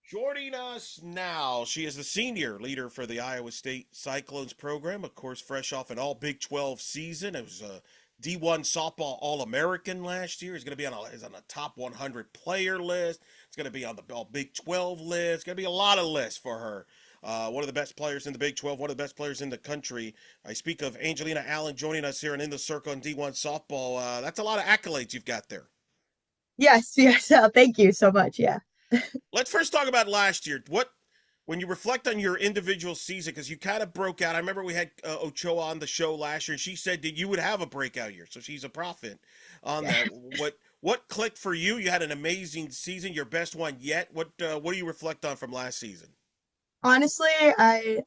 Joining us now, she is the senior leader for the Iowa State Cyclones program. Of course, fresh off an all Big 12 season. It was a D1 softball All American last year. He's going to be is on a top 100 player list. It's going to be on the all Big 12 list. It's going to be a lot of lists for her. One of the best players in the Big 12, one of the best players in the country. I speak of Angelina Allen joining us here and in the circle on D1 softball. That's a lot of accolades you've got there. Yes, yes. Thank you so much. Yeah. Let's first talk about last year. When you reflect on your individual season, because you kind of broke out. I remember we had Ochoa on the show last year, and she said that you would have a breakout year. So she's a prophet on Yeah. that. What clicked for you? You had an amazing season, your best one yet. What do you reflect on from last season? Honestly, I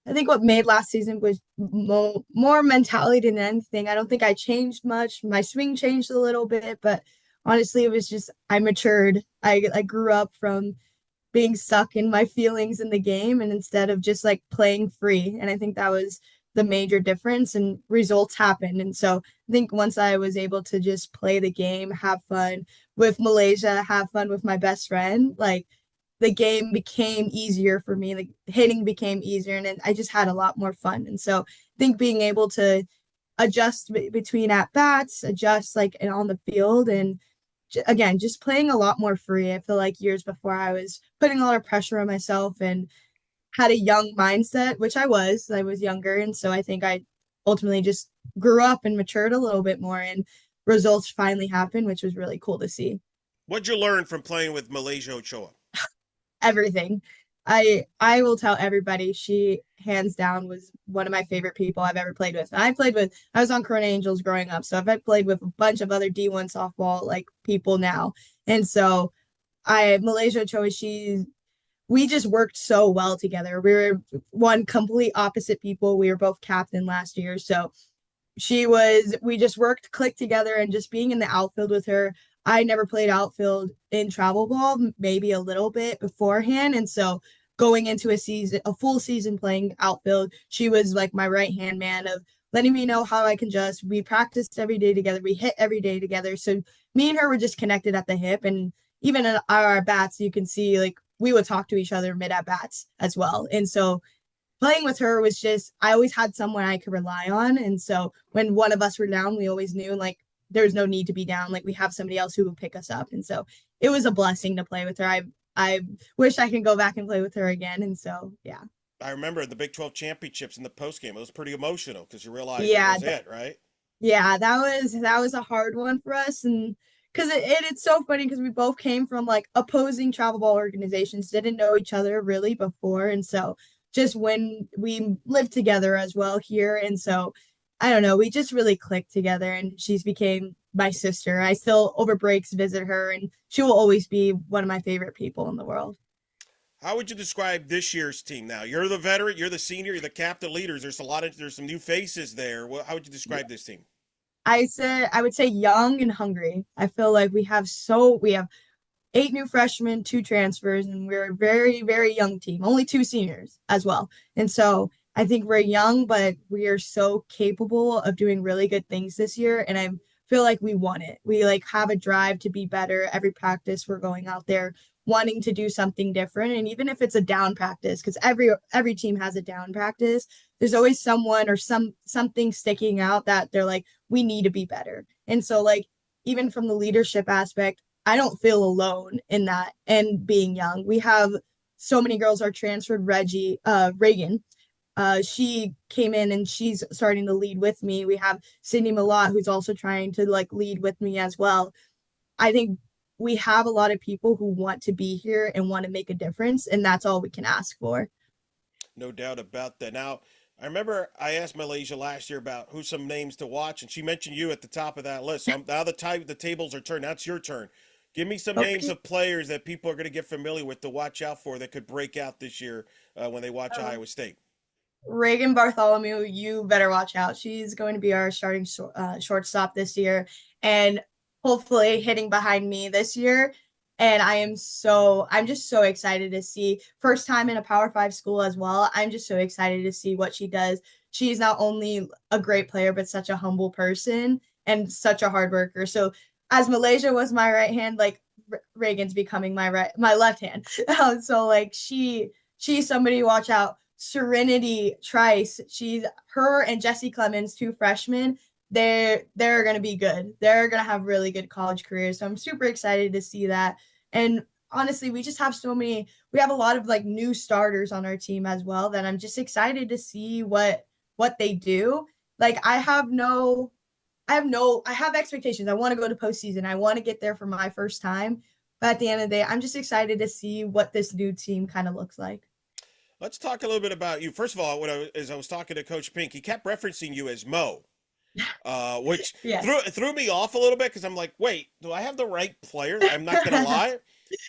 think what made last season was more mentality than anything. I don't think I changed much. My swing changed a little bit, but honestly, it was just I matured. I grew up from being stuck in my feelings in the game and instead of just like playing free. And I think that was the major difference and results happened. And so I think once I was able to just play the game, have fun with Malaysia, have fun with my best friend, like the game became easier for me. Like hitting became easier and I just had a lot more fun. And so I think being able to adjust between at bats, adjust like and on the field and again, just playing a lot more free. I feel like years before I was putting a lot of pressure on myself and had a young mindset, which I was younger. And so I think I ultimately just grew up and matured a little bit more and results finally happened, which was really cool to see. What'd you learn from playing with Malaysia Ochoa? Everything. I will tell everybody she hands down was one of my favorite people I've ever played with. I was on Corona Angels growing up, so I've played with a bunch of other D1 softball like people now. And so I Malaysia Ochoa, we just worked so well together. We were one complete opposite people. We were both captain last year. So we just worked, clicked together, and just being in the outfield with her. I never played outfield in travel ball, maybe a little bit beforehand. And so going into a full season playing outfield, she was like my right hand man of letting me know how I can just, we practiced every day together. We hit every day together. So me and her were just connected at the hip. And even in our bats, you can see like we would talk to each other mid at bats as well. And so playing with her was just I always had someone I could rely on. And so when one of us were down, we always knew like there's no need to be down. Like we have somebody else who will pick us up. And so it was a blessing to play with her. I wish I could go back and play with her again. And so yeah. I remember the Big 12 championships in the post game. It was pretty emotional because you realized it Yeah, was it, right? that was a hard one for us and because it's so funny because we both came from like opposing travel ball organizations, didn't know each other really before. And so just when we lived together as well here. And so I don't know, we just really clicked together and she's became my sister. I still over breaks visit her and she will always be one of my favorite people in the world. How would you describe this year's team now? You're the veteran, you're the senior, you're the captain leaders. There's some new faces there. How would you describe this team? I would say young and hungry. I feel like we have eight new freshmen, two transfers, and we're a very, very young team. Only two seniors as well. And so I think we're young, but we are so capable of doing really good things this year. And I feel like we want it. We like have a drive to be better. Every practice we're going out there wanting to do something different. And even if it's a down practice, because every team has a down practice, there's always someone or something sticking out that they're like, we need to be better. And so like even from the leadership aspect, I don't feel alone in that and being young. We have so many girls are transferred. Reagan, she came in and she's starting to lead with me. We have Sydney Malott, who's also trying to like lead with me as well. I think we have a lot of people who want to be here and want to make a difference, and that's all we can ask for. No doubt about that. Now, I remember I asked Malaysia last year about who's some names to watch, and she mentioned you at the top of that list. So now the tables are turned. That's your turn. Give me some names Okay. of players that people are going to get familiar with to watch out for that could break out this year when they watch Um, Iowa State. Reagan Bartholomew, you better watch out. She's going to be our starting shortstop this year and hopefully hitting behind me this year. And I'm just so excited to see first time in a Power Five school as well. I'm just so excited to see what she does. She's not only a great player, but such a humble person and such a hard worker. So as Malaysia was my right hand, like Reagan's becoming my left hand. So like she's somebody to watch out. Serenity Trice, she's her and Jesse Clemens, two freshmen. They're gonna be good. They're gonna have really good college careers. So I'm super excited to see that. And honestly, we just have so many. We have a lot of like new starters on our team as well that I'm just excited to see what they do. Like I have expectations. I want to go to postseason. I want to get there for my first time. But at the end of the day, I'm just excited to see what this new team kind of looks like. Let's talk a little bit about you. First of all, as I was talking to Coach Pink, he kept referencing you as Mo, which Yes. threw me off a little bit because I'm like, wait, do I have the right player? I'm not gonna lie.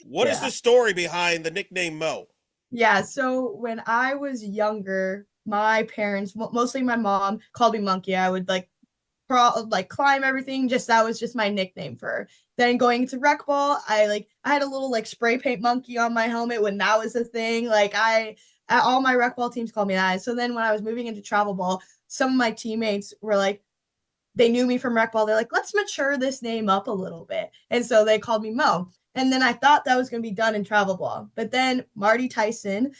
What is Yeah. the story behind the nickname Mo? Yeah. So when I was younger, my parents, mostly my mom, called me Monkey. I would like climb everything. Just that was just my nickname for her. Then going to rec ball, I had a little like spray paint monkey on my helmet when that was a thing. Like I all my rec ball teams called me that. So then when I was moving into travel ball, some of my teammates were like, they knew me from rec ball. They're like, let's mature this name up a little bit. And so they called me Mo. And then I thought that was going to be done in travel ball. But then Marty Tyson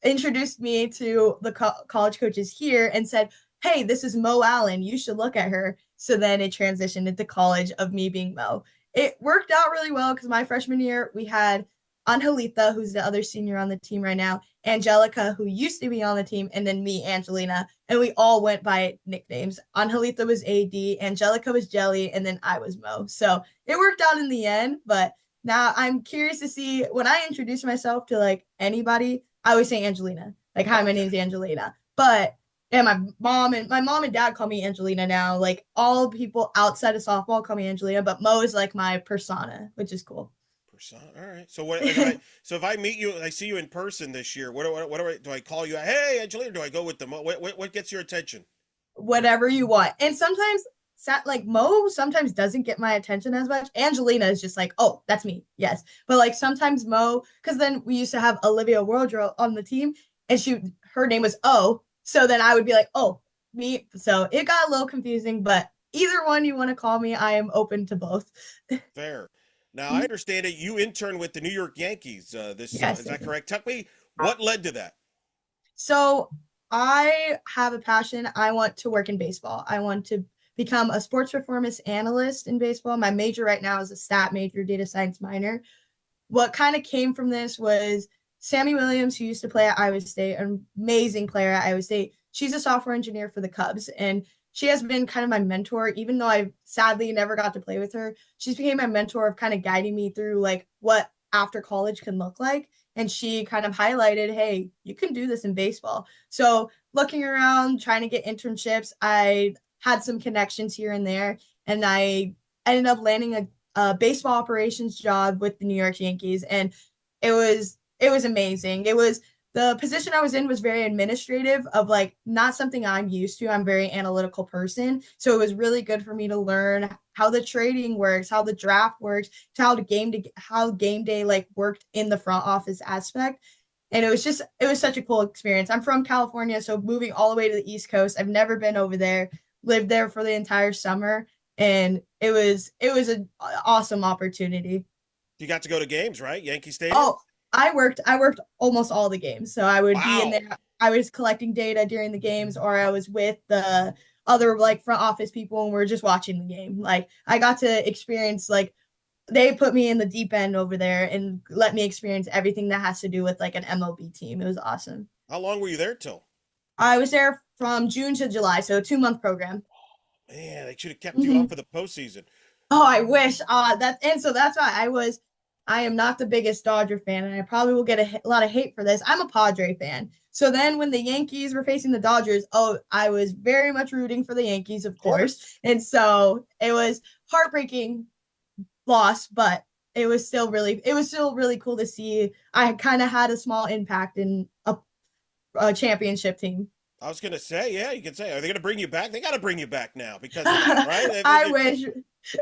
introduced me to the college coaches here and said, hey, this is Mo Allen. You should look at her. So then it transitioned into college of me being Mo. It worked out really well because my freshman year, we had Angelita, who's the other senior on the team right now, Angelica, who used to be on the team, and then me, Angelina. And we all went by nicknames. Angelita was AD, Angelica was Jelly, and then I was Mo. So it worked out in the end. But now I'm curious to see when I introduce myself to like anybody, I always say Angelina. Like, hi, my Okay. name's Angelina. But and my mom and dad call me Angelina now. Like all people outside of softball call me Angelina, but Mo is like my persona, which is cool. Persona. All right. So what if I meet you and I see you in person this year? Do I call you? Hey, Angelina. Do I go with the what gets your attention? Whatever you want. And sometimes like Mo sometimes doesn't get my attention as much. Angelina is just like, oh, that's me. Yes. But like sometimes Mo, because then we used to have Olivia Wardrow on the team and her name was O. So then I would be like, oh, me. So it got a little confusing, but either one you want to call me, I am open to both. Fair. Now I understand that you intern with the New York Yankees this summer. Yes. Is that correct? Tell me what led to that. So I have a passion. I want to work in baseball. I want to become a sports performance analyst in baseball. My major right now is a stat major, data science minor. What kind of came from this was Sammy Williams, who used to play at Iowa State, an amazing player at Iowa State. She's a software engineer for the Cubs, and she has been kind of my mentor, even though I sadly never got to play with her. She's became my mentor of kind of guiding me through like what after college can look like. And she kind of highlighted, hey, you can do this in baseball. So looking around, trying to get internships, I had some connections here and there, and I ended up landing a baseball operations job with the New York Yankees, and it was amazing. It was the position I was in was very administrative of like not something I'm used to. I'm a very analytical person. So it was really good for me to learn how the trading works, how the draft works, how game day like worked in the front office aspect. And it was such a cool experience. I'm from California, so moving all the way to the East Coast. I've never been over there, lived there for the entire summer, and it was an awesome opportunity. You got to go to games, right? Yankee Stadium. Oh, I worked almost all the games. So I would be in Wow. there. I was collecting data during the games, or I was with the other like front office people and we're just watching the game. Like I got to experience like they put me in the deep end over there and let me experience everything that has to do with like an MLB team. It was awesome. How long were you there till? I was there from June to July, so a 2 month program. Man, they should have kept you on Mhm. for the postseason. Oh, I wish. So that's why I am not the biggest Dodger fan, and I probably will get a lot of hate for this. I'm a Padre fan. So then when the Yankees were facing the Dodgers, oh, I was very much rooting for the Yankees, of Of course. course. And so it was heartbreaking loss, but it was still really cool to see. I kind of had a small impact in a championship team. I was gonna say, yeah, you can say, are they gonna bring you back? They got to bring you back now because of that, right? I wish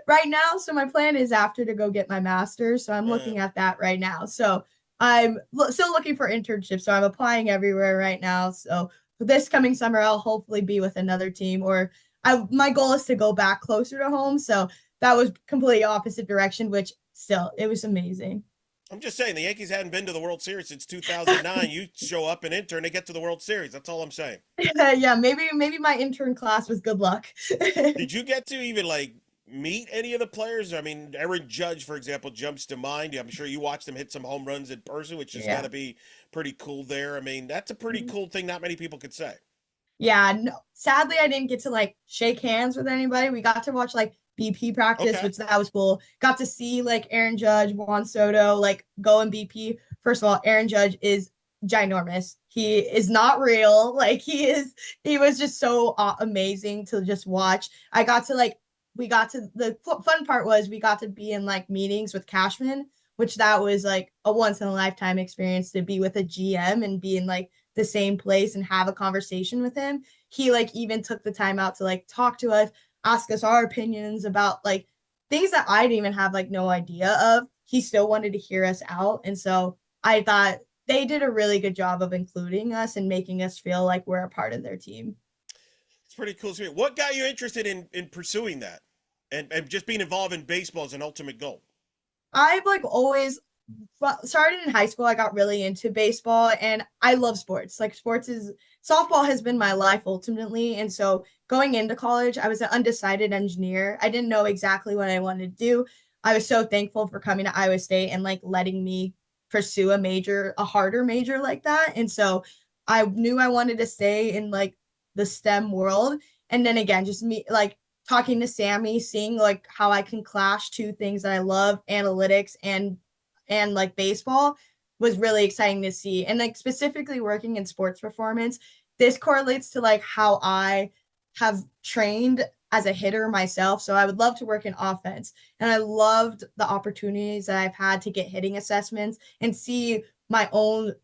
right now. So my plan is after to go get my master's. So I'm Uh, looking at that right now. So I'm still looking for internships. So I'm applying everywhere right now. So this coming summer, I'll hopefully be with another team my goal is to go back closer to home. So that was completely opposite direction, which still, it was amazing. I'm just saying the Yankees hadn't been to the World Series since 2009. You show up and intern, they get to the World Series. That's all I'm saying. Yeah, maybe my intern class was good luck. Did you get to even like meet any of the players? I mean, Aaron Judge, for example, jumps to mind. I'm sure you watched him hit some home runs in person, which has got Yeah. to be pretty cool there. I mean, that's a pretty cool thing not many people could say. Yeah, no, sadly I didn't get to like shake hands with anybody. We got to watch like BP practice, Okay. which that was cool. Got to see like Aaron Judge, Juan Soto, like go in BP. First of all, Aaron Judge is ginormous. He is not real. Like he was just so amazing to just watch. I got to like, we got to, the fun part was we got to be in like meetings with Cashman, which that was like a once in a lifetime experience to be with a GM and be in like the same place and have a conversation with him. He like even took the time out to like talk to us, ask us our opinions about like things that I didn't even have like no idea of. He still wanted to hear us out. And so I thought they did a really good job of including us and making us feel like we're a part of their team. It's pretty cool. What got you interested in pursuing that and just being involved in baseball as an ultimate goal? I've like always started in high school. I got really into baseball and I love sports. Like sports is softball has been my life ultimately. And so going into college, I was an undecided engineer. I didn't know exactly what I wanted to do. I was so thankful for coming to Iowa State and like letting me pursue a major, a harder major like that. And so I knew I wanted to stay in like the STEM world. And then again, just me like talking to Sammy, seeing like how I can clash two things that I love, analytics and like baseball was really exciting to see. And like specifically working in sports performance, this correlates to like how I have trained as a hitter myself. So I would love to work in offense. And I loved the opportunities that I've had to get hitting assessments and see my own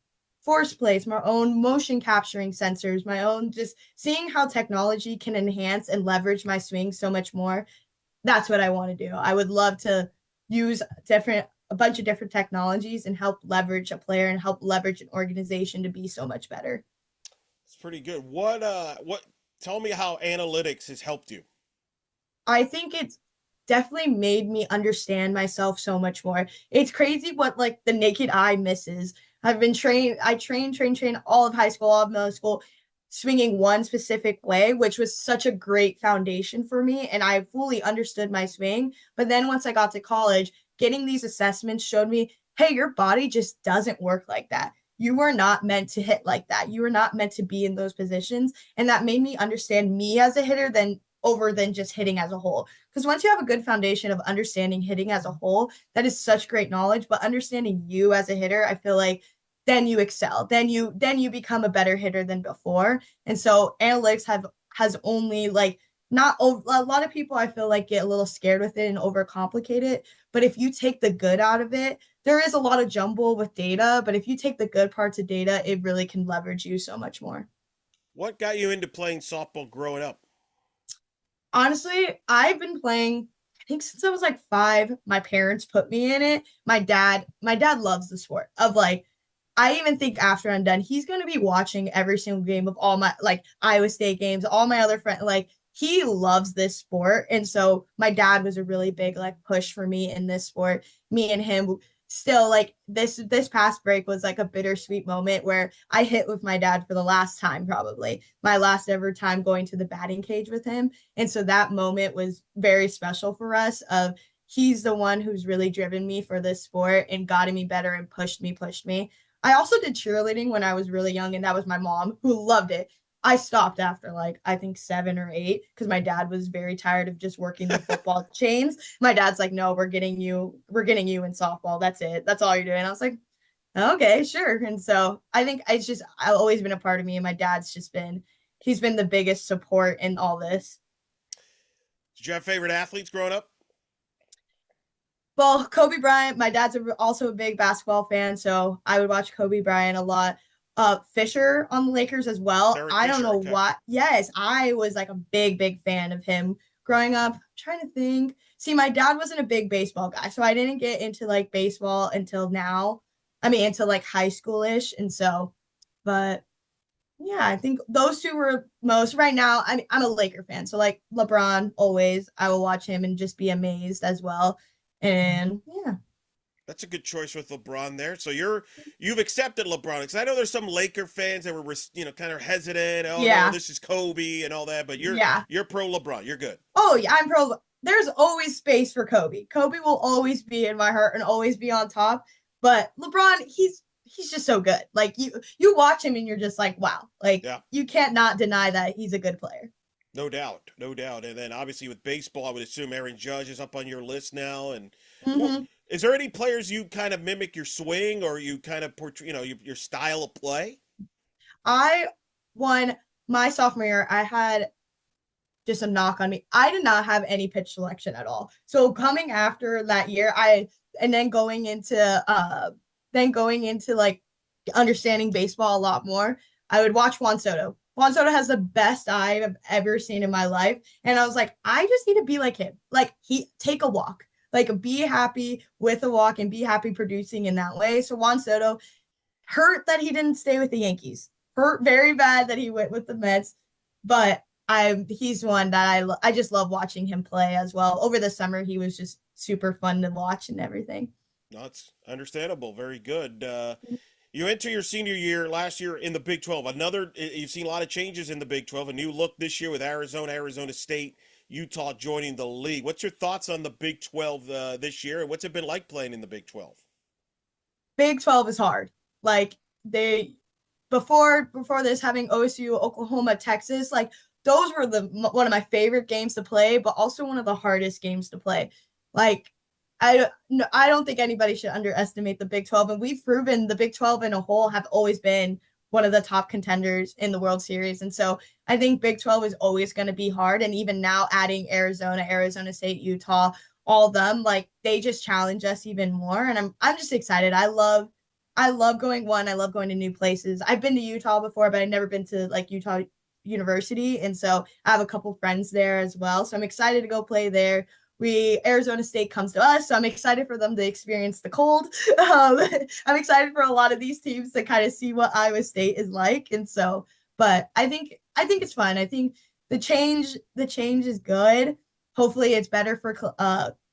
force plates, my own motion capturing sensors, my own just seeing how technology can enhance and leverage my swing so much more. That's what I want to do. I would love to use a bunch of different technologies and help leverage a player and help leverage an organization to be so much better. It's pretty good. What tell me how analytics has helped you. I think it's definitely made me understand myself so much more. It's crazy what like the naked eye misses. I trained all of high school, all of middle school, swinging one specific way, which was such a great foundation for me. And I fully understood my swing. But then once I got to college, getting these assessments showed me, hey, your body just doesn't work like that. You were not meant to hit like that. You were not meant to be in those positions. And that made me understand me as a hitter than just hitting as a whole. Because once you have a good foundation of understanding hitting as a whole, that is such great knowledge. But understanding you as a hitter, I feel like then you excel. Then you become a better hitter than before. And so analytics have has only like not a lot of people I feel like get a little scared with it and overcomplicate it. But if you take the good out of it, there is a lot of jumble with data. But if you take the good parts of data, it really can leverage you so much more. What got you into playing softball growing up? Honestly, I've been playing, I think since I was like 5. My parents put me in it. My dad loves the sport of like, I even think after I'm done, he's gonna be watching every single game of all my like Iowa State games, all my other friends. Like he loves this sport, and so my dad was a really big like push for me in this sport. Me and him still like this past break was like a bittersweet moment where I hit with my dad for the last time, probably my last ever time going to the batting cage with him, and so that moment was very special for us. Of he's the one who's really driven me for this sport and gotten me better and pushed me. I also did cheerleading when I was really young, and that was my mom who loved it. I stopped after like I think 7 or 8 because my dad was very tired of just working the football chains. My dad's like, no, we're getting you in softball. That's it. That's all you're doing. I was like, okay, sure. And so I think it's just I've always been a part of me, and my dad's just been he's been the biggest support in all this. Did you have favorite athletes growing up? Well, Kobe Bryant, my dad's also a big basketball fan, so I would watch Kobe Bryant a lot. Fisher on the Lakers as well. Derek I don't Fisher. know Okay. what. Yes, I was like a big fan of him growing up. I'm trying to think. See, my dad wasn't a big baseball guy, so I didn't get into like baseball until now. I mean, until like high schoolish, and so, but yeah, I think those two were most right now. I'm a Laker fan, so like LeBron always, I will watch him and just be amazed as well. And yeah. That's a good choice with LeBron there. So you've accepted LeBron because I know there's some Laker fans that were kind of hesitant. Oh no, Yeah. this is Kobe and all that. But Yeah. you're pro LeBron. You're good. Oh, yeah, I'm pro. There's always space for Kobe. Kobe will always be in my heart and always be on top. But LeBron, he's just so good. Like you watch him and you're just like, wow. Like Yeah, you can't not deny that he's a good player. no doubt, no doubt. And then obviously with baseball, I would assume Aaron Judge is up on your list now. And well, Hmm. is there any players you kind of mimic your swing or you kind of portray, your style of play? I won my sophomore year. I had just a knock on me. I did not have any pitch selection at all. So coming after that year, and then going into like understanding baseball a lot more, I would watch Juan Soto. Juan Soto has the best eye I've ever seen in my life. And I was like, I just need to be like him. Like he take a walk. Like be happy with a walk and be happy producing in that way. So Juan Soto hurt that he didn't stay with the Yankees. Hurt very bad that he went with the Mets, but he's one that I just love watching him play as well. Over the summer, he was just super fun to watch and everything. No, it's understandable. Very good. You enter your senior year last year in the Big 12. You've seen a lot of changes in the Big 12. A new look this year with Arizona, Arizona State, Utah joining the league. What's your thoughts on the Big 12 this year, and what's it been like playing in the Big 12? Big 12 is hard. Like they before this having OSU, Oklahoma, Texas, like those were the one of my favorite games to play, but also one of the hardest games to play. Like I don't think anybody should underestimate the Big 12, and we've proven the Big 12 in a whole have always been one of the top contenders in the World Series. And so I think Big 12 is always going to be hard. And even now adding Arizona, Arizona State, Utah, all of them, like they just challenge us even more. And I'm just excited. I love going one. I love going to new places. I've been to Utah before, but I've never been to like Utah University. And so I have a couple friends there as well. So I'm excited to go play there. We Arizona State comes to us, so I'm excited for them to experience the cold. Um, I'm excited for a lot of these teams to kind of see what Iowa State is like, and so. But I think it's fun. I think the change is good. Hopefully, it's better for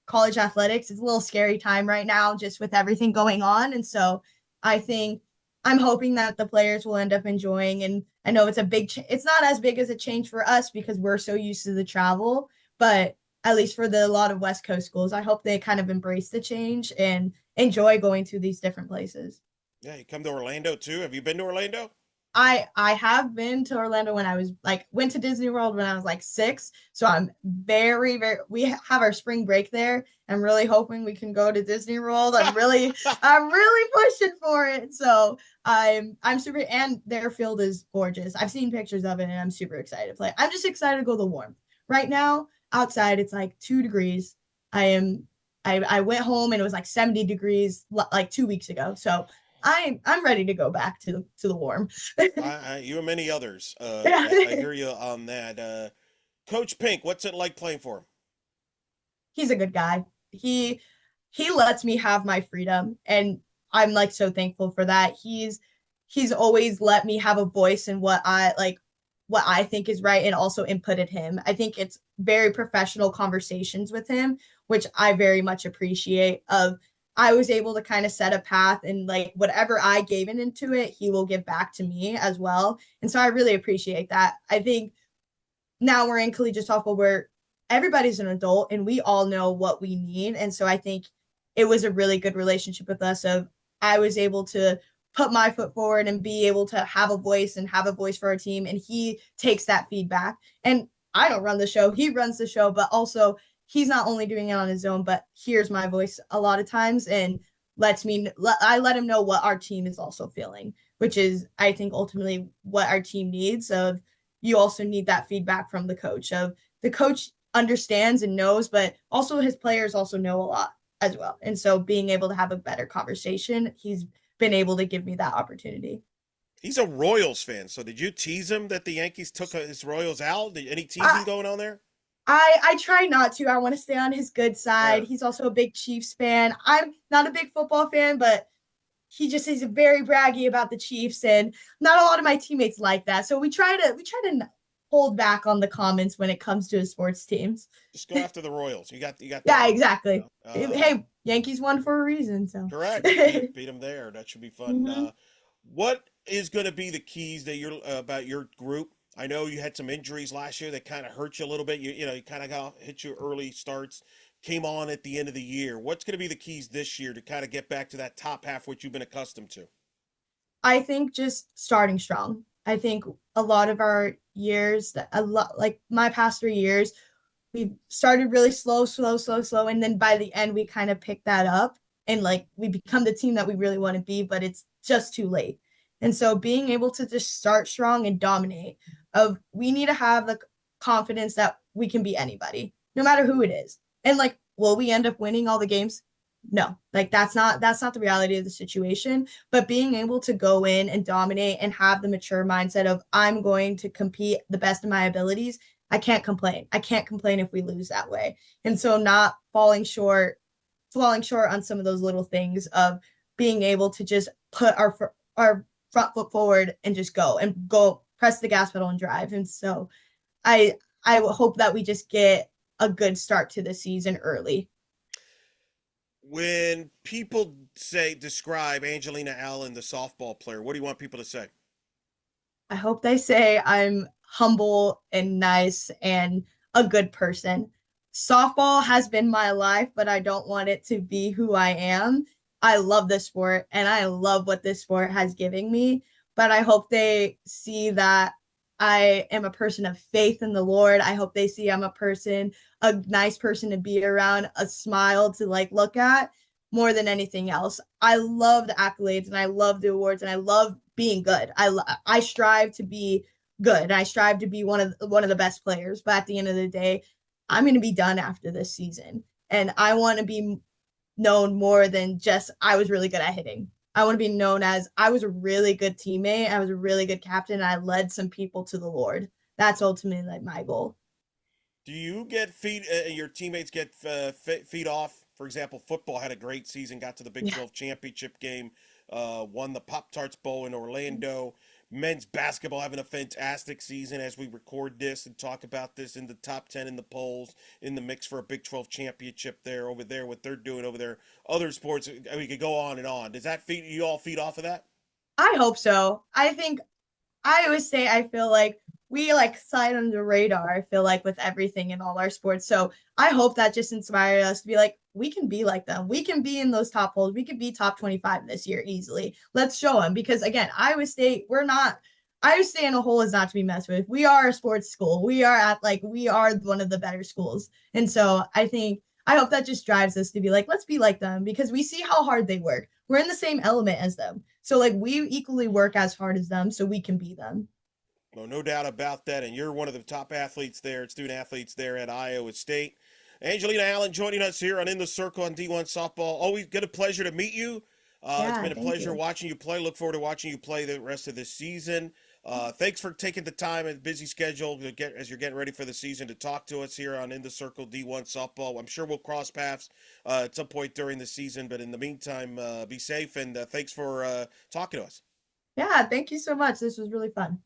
college athletics. It's a little scary time right now, just with everything going on, and so I think I'm hoping that the players will end up enjoying. And I know it's not as big as a change for us because we're so used to the travel, but at least for a lot of West Coast schools, I hope they kind of embrace the change and enjoy going to these different places. Yeah, you come to Orlando too. Have you been to Orlando? I have been to Orlando when I was like went to Disney World when I was like 6. So I'm very we have our spring break there. I'm really hoping we can go to Disney World. I'm really pushing for it. So I'm super and their field is gorgeous. I've seen pictures of it and I'm super excited to play. I'm just excited to go the warm. Right now, outside it's like 2 degrees. I am I went home and it was like 70 degrees like 2 weeks ago. So I'm ready to go back to the warm. You and many others. Yeah. I hear you on that. Coach Pink, what's it like playing for him? He's a good guy. He lets me have my freedom and I'm like so thankful for that. He's always let me have a voice in what I think is right and also inputted him. I think it's very professional conversations with him, which I very much appreciate of I was able to kind of set a path and like whatever I gave into it, he will give back to me as well. And so I really appreciate that. I think now we're in collegiate softball where everybody's an adult and we all know what we need. And so I think it was a really good relationship with us of I was able to put my foot forward and be able to have a voice and have a voice for our team. And he takes that feedback. And I don't run the show, he runs the show, but also he's not only doing it on his own, but hears my voice a lot of times and I let him know what our team is also feeling, which is I think ultimately what our team needs of you also need that feedback from the coach understands and knows, but also his players also know a lot as well. And so being able to have a better conversation, he's been able to give me that opportunity. He's a Royals fan. So did you tease him that the Yankees took his Royals out? Any I teasing going on there? I try not to. I want to stay on his good side. Yeah. He's also a big Chiefs fan. I'm not a big football fan, but he just is very braggy about the Chiefs, and not a lot of my teammates like that. So we try to hold back on the comments when it comes to his sports teams. Just go after the Royals. You got that Yeah, right. exactly. You Hey, Yankees won for a reason, so. correct. Beat them there. That should be fun. Mhm. What is going to be the keys that you're about your group? I know you had some injuries last year that kind of hurt you a little bit. You kind of got hit you early starts, came on at the end of the year. What's going to be the keys this year to kind of get back to that top half which you've been accustomed to? I think just starting strong. I think a lot of our years, a lot like my past 3 years, we started really slow, slow, slow, slow, and then by the end we kind of picked that up and like we become the team that we really want to be, but it's just too late. And so being able to just start strong and dominate of we need to have the confidence that we can be anybody, no matter who it is. And like, will we end up winning all the games? No, like that's not the reality of the situation. But being able to go in and dominate and have the mature mindset of I'm going to compete the best of my abilities, I can't complain. I can't complain if we lose that way. And so not falling short on some of those little things of being able to just put our front foot forward and just go press the gas pedal and drive. And so I I hope that we just get a good start to the season early. When people say describe Angelina Allen, the softball player, what do you want people to say? I hope they say I'm humble and nice and a good person. Softball has been my life, but I don't want it to be who I am. I love this sport and I love what this sport has given me, but I hope they see that I am a person of faith in the Lord. I hope they see I'm a nice person to be around, a smile to like look at more than anything else. I love the accolades and I love the awards and I love being good. I strive to be good. And I strive to be one of the best players. But at the end of the day, I'm going to be done after this season, and I want to be known more than just I was really good at hitting. I want to be known as I was a really good teammate. I was a really good captain. And I led some people to the Lord. That's ultimately like my goal. Do you get your teammates get feed off? For example, football had a great season, got to the Big Yeah. 12 championship game, won the Pop Tarts Bowl in Orlando. Men's basketball having a fantastic season as we record this and talk about this in the top 10 in the polls, in the mix for a Big 12 championship there, over there, what they're doing over there. Other sports, we could go on and on. Does that feed you all feed off of that? I hope so. I think I always say I feel like we like slide under the radar, I feel like with everything in all our sports. So I hope that just inspires us to be like, we can be like them. We can be in those top polls. We could be top 25 this year easily. Let's show them. Because again, Iowa State, we're not Iowa State in a whole is not to be messed with. We are a sports school. We are one of the better schools. And so I hope that just drives us to be like, let's be like them because we see how hard they work. We're in the same element as them. So like we equally work as hard as them so we can be them. Well, no doubt about that. And you're one of the top athletes there, student athletes there at Iowa State. Angelina Allen joining us here on In the Circle on D1 Softball. Always get a pleasure to meet you. It's Yeah, been a thank pleasure you. watching you play. Look forward to watching you play the rest of this season. Thanks for taking the time and busy schedule to get as you're getting ready for the season to talk to us here on In the Circle D1 Softball. I'm sure we'll cross paths at some point during the season, but in the meantime, be safe and thanks for talking to us. Yeah, thank you so much. This was really fun.